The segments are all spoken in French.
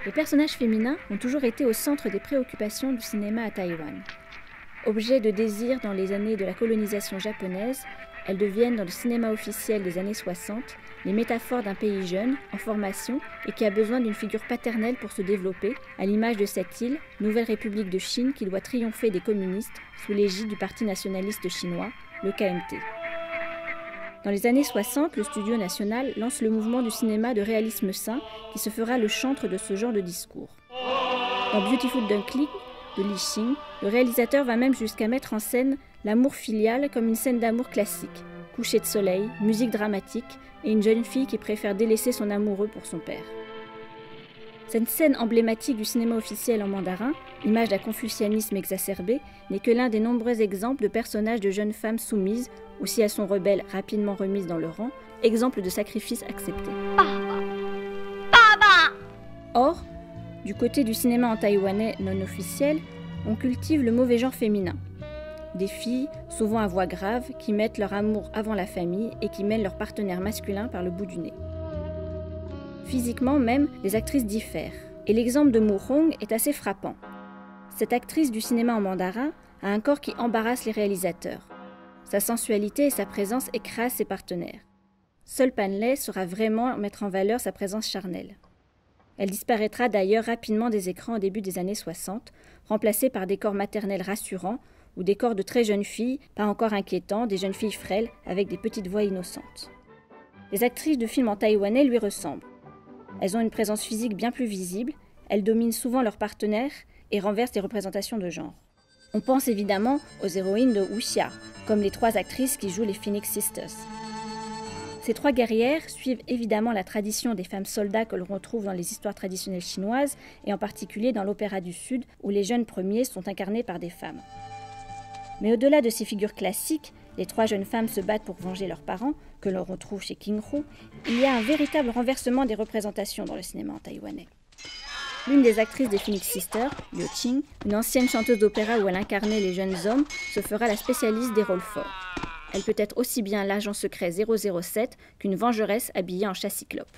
Les personnages féminins ont toujours été au centre des préoccupations du cinéma à Taïwan. Objet de désir dans les années de la colonisation japonaise, elles deviennent dans le cinéma officiel des années 60 les métaphores d'un pays jeune, en formation et qui a besoin d'une figure paternelle pour se développer, à l'image de cette île, nouvelle république de Chine qui doit triompher des communistes sous l'égide du Parti nationaliste chinois, le KMT. Dans les années 60, le Studio national lance le mouvement du cinéma de réalisme sain qui se fera le chantre de ce genre de discours. Dans Beautiful Duckling de Li Xing, le réalisateur va même jusqu'à mettre en scène l'amour filial comme une scène d'amour classique, coucher de soleil, musique dramatique et une jeune fille qui préfère délaisser son amoureux pour son père. Cette scène emblématique du cinéma officiel en mandarin, image d'un confucianisme exacerbé, n'est que l'un des nombreux exemples de personnages de jeunes femmes soumises, ou si elles sont rebelles, rapidement remises dans le rang, exemple de sacrifices acceptés. Or, du côté du cinéma en taïwanais non officiel, on cultive le mauvais genre féminin. Des filles, souvent à voix grave, qui mettent leur amour avant la famille et qui mènent leur partenaire masculin par le bout du nez. Physiquement même, les actrices diffèrent. Et l'exemple de Mu Hong est assez frappant. Cette actrice du cinéma en mandarin a un corps qui embarrasse les réalisateurs. Sa sensualité et sa présence écrasent ses partenaires. Seul Pan Lei saura vraiment mettre en valeur sa présence charnelle. Elle disparaîtra d'ailleurs rapidement des écrans au début des années 60, remplacée par des corps maternels rassurants ou des corps de très jeunes filles, pas encore inquiétants, des jeunes filles frêles avec des petites voix innocentes. Les actrices de films en taïwanais lui ressemblent. Elles ont une présence physique bien plus visible, elles dominent souvent leurs partenaires et renversent les représentations de genre. On pense évidemment aux héroïnes de Wuxia, comme les 3 actrices qui jouent les Phoenix Sisters. Ces 3 guerrières suivent évidemment la tradition des femmes soldats que l'on retrouve dans les histoires traditionnelles chinoises et en particulier dans l'opéra du Sud où les jeunes premiers sont incarnés par des femmes. Mais au-delà de ces figures classiques, les 3 jeunes femmes se battent pour venger leurs parents, que l'on retrouve chez King Hu, il y a un véritable renversement des représentations dans le cinéma en taïwanais. L'une des actrices des Phoenix Sisters, Liu Qing, une ancienne chanteuse d'opéra où elle incarnait les jeunes hommes, se fera la spécialiste des rôles forts. Elle peut être aussi bien l'agent secret 007 qu'une vengeresse habillée en chat cyclope.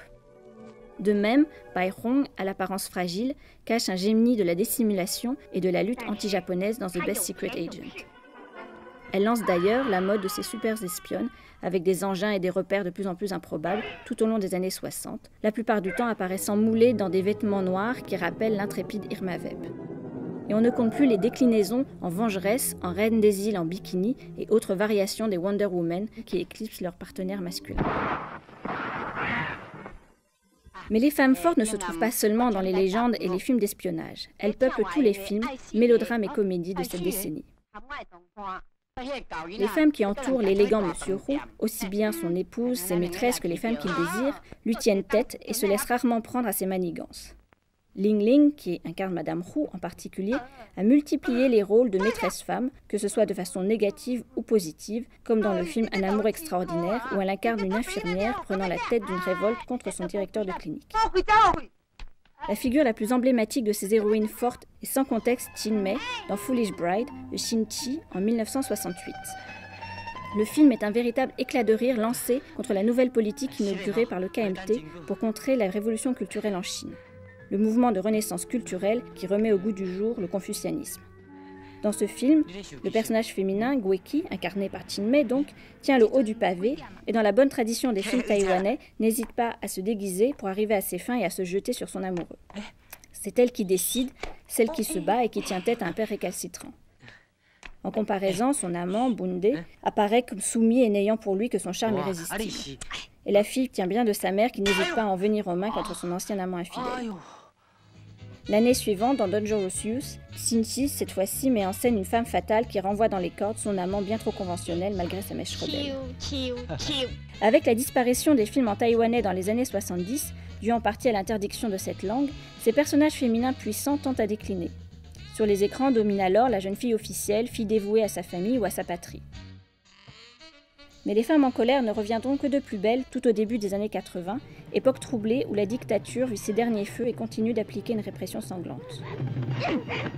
De même, Bai Hong, à l'apparence fragile, cache un génie de la dissimulation et de la lutte anti-japonaise dans The Best Secret Agent. Elle lance d'ailleurs la mode de ces super espionnes avec des engins et des repères de plus en plus improbables tout au long des années 60, la plupart du temps apparaissant moulées dans des vêtements noirs qui rappellent l'intrépide Irma Veb. Et on ne compte plus les déclinaisons en vengeresse, en reine des îles en bikini et autres variations des Wonder Woman qui éclipsent leurs partenaires masculins. Mais les femmes fortes ne se trouvent pas seulement dans les légendes et les films d'espionnage. Elles peuplent tous les films, mélodrames et comédies de cette décennie. Les femmes qui entourent l'élégant Monsieur Roux, aussi bien son épouse, ses maîtresses que les femmes qu'il désire, lui tiennent tête et se laissent rarement prendre à ses manigances. Ling Ling, qui incarne Madame Roux en particulier, a multiplié les rôles de maîtresse femme, que ce soit de façon négative ou positive, comme dans le film Un amour extraordinaire, où elle incarne une infirmière prenant la tête d'une révolte contre son directeur de clinique. La figure la plus emblématique de ces héroïnes fortes est sans contexte Jin Mei dans Foolish Bride de Shin Chi en 1968. Le film est un véritable éclat de rire lancé contre la nouvelle politique inaugurée par le KMT pour contrer la révolution culturelle en Chine. Le mouvement de renaissance culturelle qui remet au goût du jour le confucianisme. Dans ce film, le personnage féminin, Gueki, incarné par Jin Mei donc, tient le haut du pavé et dans la bonne tradition des films taïwanais, n'hésite pas à se déguiser pour arriver à ses fins et à se jeter sur son amoureux. C'est elle qui décide, celle qui se bat et qui tient tête à un père récalcitrant. En comparaison, son amant, Bunde, apparaît comme soumis et n'ayant pour lui que son charme irrésistible. Et la fille tient bien de sa mère qui n'hésite pas à en venir aux mains contre son ancien amant infidèle. L'année suivante, dans Dangerous Youth, Shin-Chi, cette fois-ci, met en scène une femme fatale qui renvoie dans les cordes son amant bien trop conventionnel malgré sa mèche rebelle. Avec la disparition des films en taïwanais dans les années 70, due en partie à l'interdiction de cette langue, ces personnages féminins puissants tentent à décliner. Sur les écrans domine alors la jeune fille officielle, fille dévouée à sa famille ou à sa patrie. Mais les femmes en colère ne reviendront que de plus belle tout au début des années 80, époque troublée où la dictature vit ses derniers feux et continue d'appliquer une répression sanglante.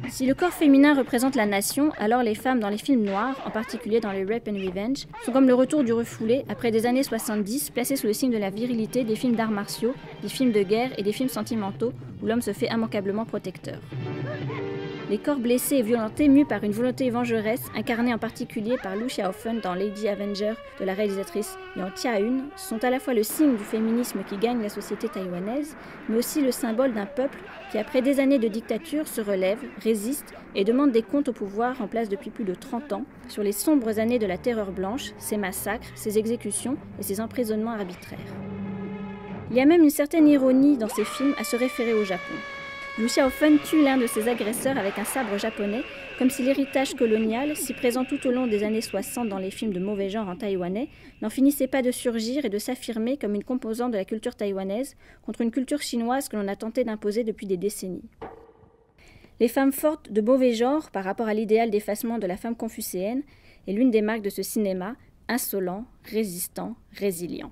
Si le corps féminin représente la nation, alors les femmes dans les films noirs, en particulier dans les Rape and Revenge, sont comme le retour du refoulé après des années 70 placées sous le signe de la virilité des films d'arts martiaux, des films de guerre et des films sentimentaux où l'homme se fait immanquablement protecteur. Les corps blessés et violentés mus par une volonté vengeresse, incarnée en particulier par Liu Xiaofen dans Lady Avenger de la réalisatrice Yang Tia-eun, sont à la fois le signe du féminisme qui gagne la société taïwanaise, mais aussi le symbole d'un peuple qui, après des années de dictature, se relève, résiste et demande des comptes au pouvoir en place depuis plus de 30 ans sur les sombres années de la terreur blanche, ses massacres, ses exécutions et ses emprisonnements arbitraires. Il y a même une certaine ironie dans ces films à se référer au Japon. Liu Xiaofen tue l'un de ses agresseurs avec un sabre japonais, comme si l'héritage colonial, si présent tout au long des années 60 dans les films de mauvais genre en taïwanais, n'en finissait pas de surgir et de s'affirmer comme une composante de la culture taïwanaise contre une culture chinoise que l'on a tenté d'imposer depuis des décennies. Les femmes fortes de mauvais genre par rapport à l'idéal d'effacement de la femme confucéenne est l'une des marques de ce cinéma, insolent, résistant, résilient.